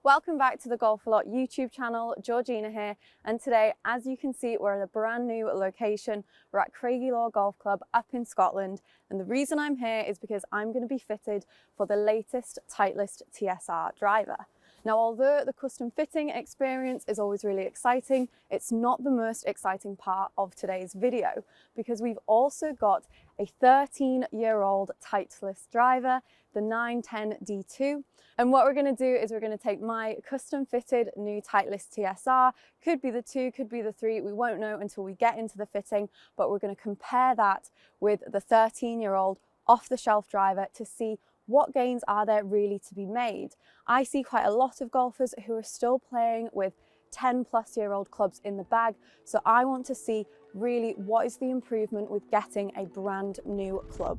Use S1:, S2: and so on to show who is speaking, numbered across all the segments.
S1: Welcome back to the Golfalot YouTube channel. Georgina here, and today, as you can see, we're at a brand new location. We're at Craigielaw Golf Club up in Scotland, and the reason I'm here is because I'm going to be fitted for the latest Titleist TSR driver. Now, although the custom fitting experience is always really exciting, it's not the most exciting part of today's video, because we've also got a 13-year-old Titleist driver, the 910 D2. And what we're going to do is we're going to take my custom fitted new Titleist TSR, could be the 2, could be the 3, we won't know until we get into the fitting, but we're going to compare that with the 13-year-old off-the-shelf driver to see what gains are there really to be made. I see quite a lot of golfers who are still playing with 10-plus-year-old clubs in the bag, so I want to see really what is the improvement with getting a brand new club.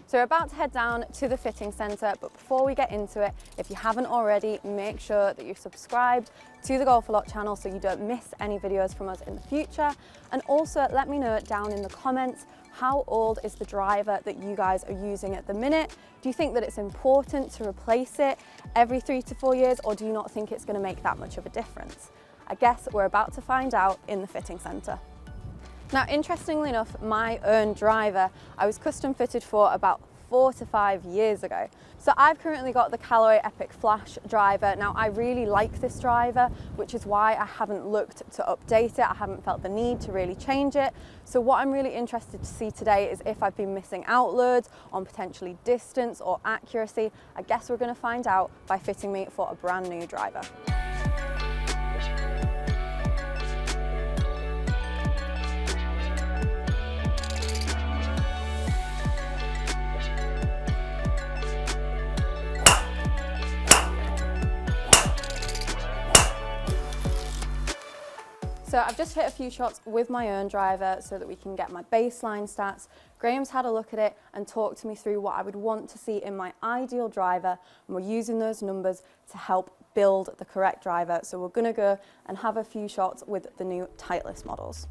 S1: So we're about to head down to the fitting centre, but before we get into it, if you haven't already, make sure that you're subscribed to the Golfalot channel so you don't miss any videos from us in the future. And also let me know down in the comments, how old is the driver that you guys are using at the minute? Do you think that it's important to replace it every 3 to 4 years, or do you not think it's going to make that much of a difference? I guess we're about to find out in the fitting centre. Now, interestingly enough, my own driver, I was custom fitted for about 4 to 5 years ago. So I've currently got the Callaway Epic Flash driver. Now, I really like this driver, which is why I haven't looked to update it. I haven't felt the need to really change it. So what I'm really interested to see today is if I've been missing out loads on potentially distance or accuracy. I guess we're going to find out by fitting me for a brand new driver. So I've just hit a few shots with my own driver so that we can get my baseline stats. Graham's had a look at it and talked to me through what I would want to see in my ideal driver, and we're using those numbers to help build the correct driver. So we're going to go and have a few shots with the new Titleist models.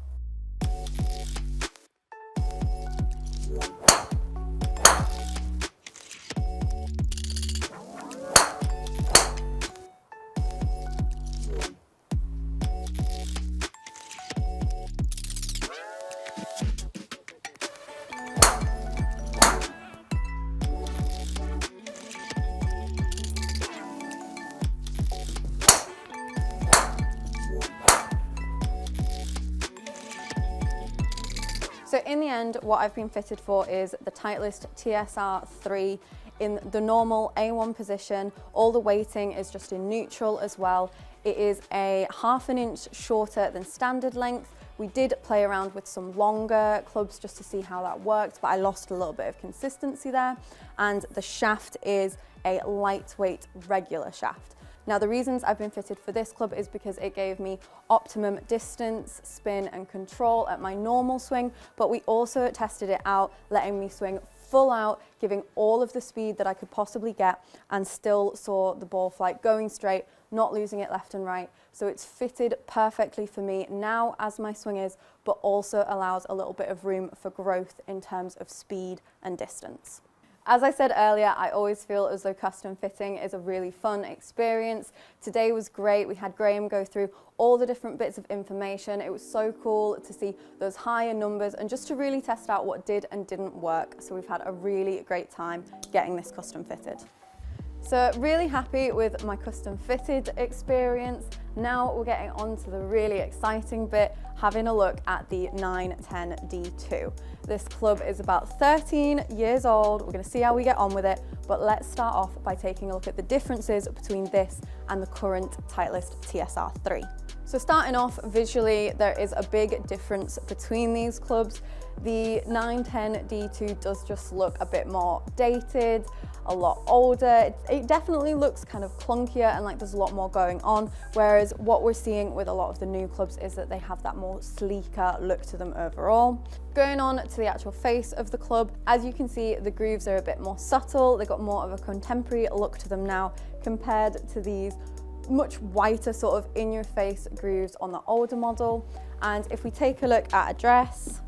S1: So in the end, what I've been fitted for is the Titleist TSR3 in the normal A1 position. All the weighting is just in neutral as well. It is a ½ an inch shorter than standard length. We did play around with some longer clubs just to see how that worked, but I lost a little bit of consistency there. And the shaft is a lightweight regular shaft. Now, the reasons I've been fitted for this club is because it gave me optimum distance, spin and control at my normal swing, but we also tested it out, letting me swing full out, giving all of the speed that I could possibly get, and still saw the ball flight going straight, not losing it left and right. So it's fitted perfectly for me now as my swing is, but also allows a little bit of room for growth in terms of speed and distance. As I said earlier, I always feel as though custom fitting is a really fun experience. Today was great. We had Graham go through all the different bits of information. It was so cool to see those higher numbers and just to really test out what did and didn't work. So we've had a really great time getting this custom fitted. So really happy with my custom fitted experience. Now we're getting on to the really exciting bit, having a look at the 910 D2. This club is about 13 years old. We're going to see how we get on with it, but let's start off by taking a look at the differences between this and the current Titleist TSR3. So starting off visually, there is a big difference between these clubs. The 910 D2 does just look a bit more dated, a lot older. It definitely looks kind of clunkier and like there's a lot more going on, whereas what we're seeing with a lot of the new clubs is that they have that more sleeker look to them overall. Going on to the actual face of the club, as you can see, the grooves are a bit more subtle. They've got more of a contemporary look to them now compared to these much whiter sort of in your face grooves on the older model. And if we take a look at address,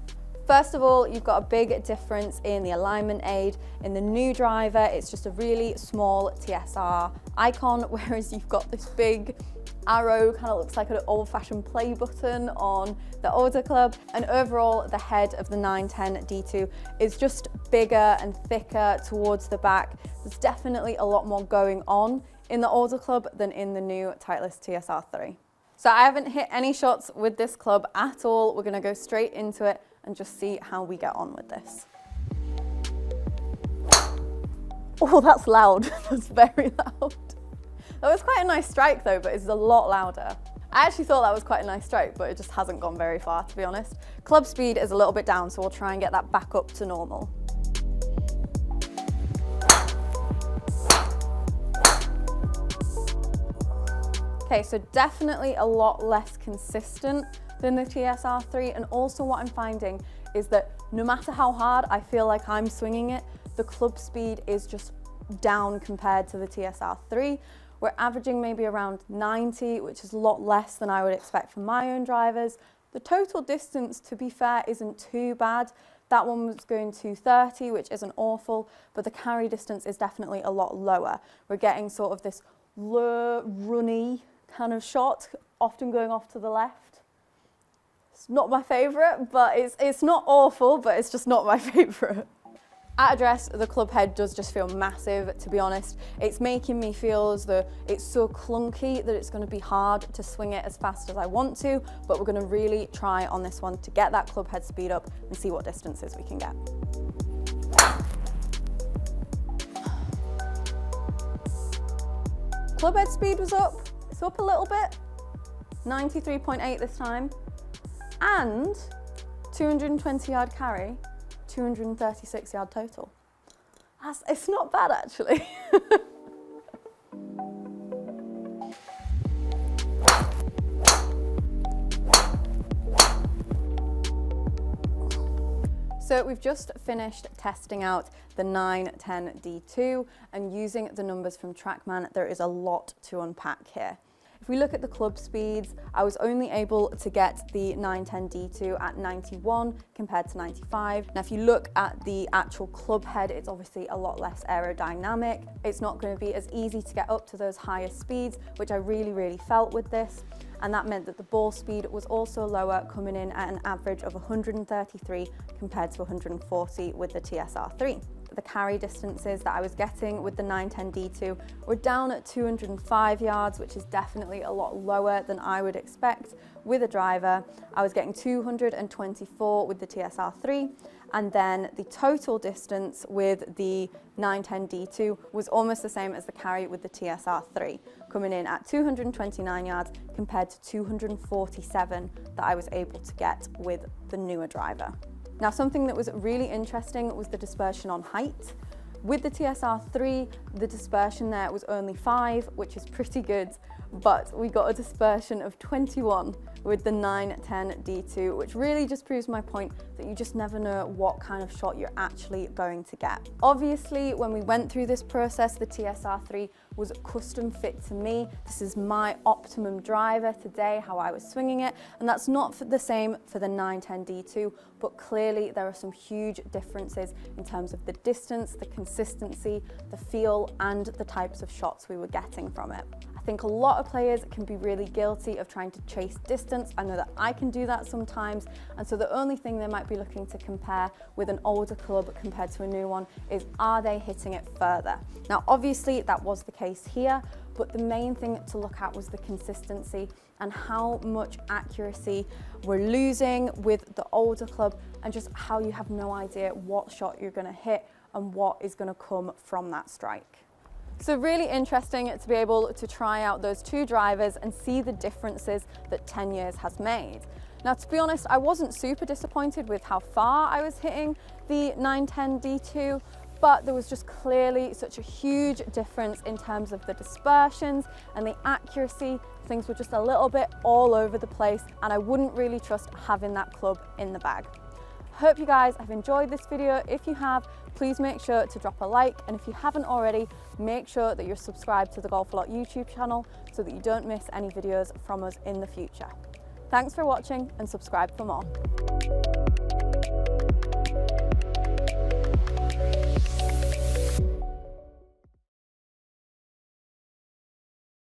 S1: first of all, you've got a big difference in the alignment aid. In the new driver, it's just a really small TSR icon, whereas you've got this big arrow, kind of looks like an old-fashioned play button on the older club. And overall, the head of the 910 D2 is just bigger and thicker towards the back. There's definitely a lot more going on in the older club than in the new Titleist TSR3. So I haven't hit any shots with this club at all. We're going to go straight into it and just see how we get on with this. Oh, that's loud. That's very loud. That was quite a nice strike though, but it's a lot louder. I actually thought that was quite a nice strike, but it just hasn't gone very far, to be honest. Club speed is a little bit down, so we'll try and get that back up to normal. Okay, so definitely a lot less consistent than the TSR3, and also what I'm finding is that no matter how hard I feel like I'm swinging it, the club speed is just down compared to the TSR3. We're averaging maybe around 90, which is a lot less than I would expect from my own drivers. The total distance, to be fair, isn't too bad. That one was going to 30, which isn't awful, but the carry distance is definitely a lot lower. We're getting sort of this runny kind of shot, often going off to the left. It's not my favourite, but it's not awful, but it's just not my favourite. At address, the club head does just feel massive, to be honest. It's making me feel as though it's so clunky that it's going to be hard to swing it as fast as I want to, but we're going to really try on this one to get that club head speed up and see what distances we can get. Club head speed was up. It's up a little bit. 93.8 this time. And 220 yard carry. 236 yard total. It's not bad actually. So we've just finished testing out the 910 D2 and using the numbers from TrackMan, there is a lot to unpack here. If we look at the club speeds, I was only able to get the 910 D2 at 91 compared to 95. Now, if you look at the actual club head, it's obviously a lot less aerodynamic. It's not going to be as easy to get up to those higher speeds, which I really felt with this. And that meant that the ball speed was also lower, coming in at an average of 133 compared to 140 with the TSR3. The carry distances that I was getting with the 910 D2 were down at 205 yards, which is definitely a lot lower than I would expect with a driver. I was getting 224 with the TSR3, and then the total distance with the 910 D2 was almost the same as the carry with the TSR3, coming in at 229 yards compared to 247 that I was able to get with the newer driver. Now, something that was really interesting was the dispersion on height. With the TSR3, the dispersion there was only 5, which is pretty good, but we got a dispersion of 21 with the 910 D2, which really just proves my point that you just never know what kind of shot you're actually going to get. Obviously, when we went through this process, the TSR3 was custom fit to me. This is my optimum driver today, how I was swinging it, and that's not the same for the 910 D2, but clearly there are some huge differences in terms of the distance, the consistency, the feel, and the types of shots we were getting from it. I think a lot of players can be really guilty of trying to chase distance. I know that I can do that sometimes, and so the only thing they might be looking to compare with an older club compared to a new one is, are they hitting it further? Now, obviously that was the case here, but the main thing to look at was the consistency and how much accuracy we're losing with the older club, and just how you have no idea what shot you're going to hit and what is going to come from that strike. So really interesting to be able to try out those two drivers and see the differences that 10 years has made. Now, to be honest, I wasn't super disappointed with how far I was hitting the 910 D2, but there was just clearly such a huge difference in terms of the dispersions and the accuracy. Things were just a little bit all over the place, and I wouldn't really trust having that club in the bag. Hope you guys have enjoyed this video. If you have, please make sure to drop a like, and if you haven't already, make sure that you're subscribed to the Golfalot YouTube channel so that you don't miss any videos from us in the future. Thanks for watching, and subscribe for more.